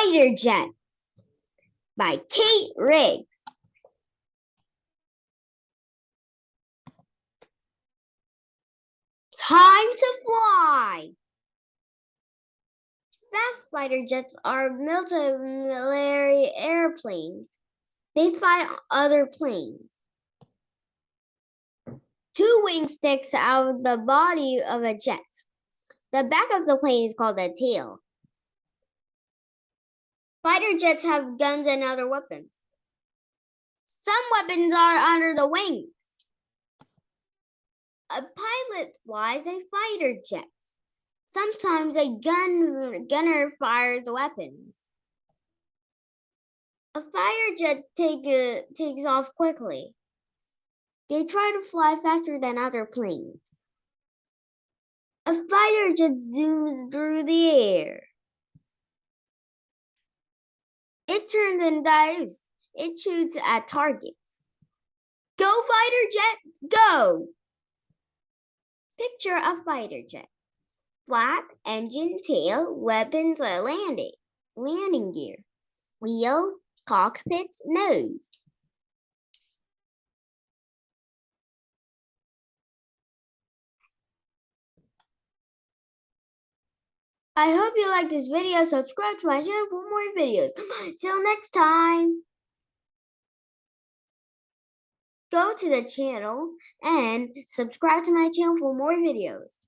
Fighter Jet by Kate Riggs. Time to fly! Fast fighter jets are military airplanes. They fight other planes. Two wings sticks out of the body of a jet. The back of the plane is called the tail. Fighter jets have guns and other weapons. Some weapons are under the wings. A pilot flies a fighter jet. Sometimes a gunner fires the weapons. A fighter jet takes off quickly. They try to fly faster than other planes. A fighter jet zooms through the air. It turns and dives. It shoots at targets. Go fighter jet, go! Picture a fighter jet. Flap, engine, tail, weapons, landing gear, wheel, cockpit, nose. I hope you liked this video. Subscribe to my channel for more videos. Till next time. Go to the channel and subscribe to my channel for more videos.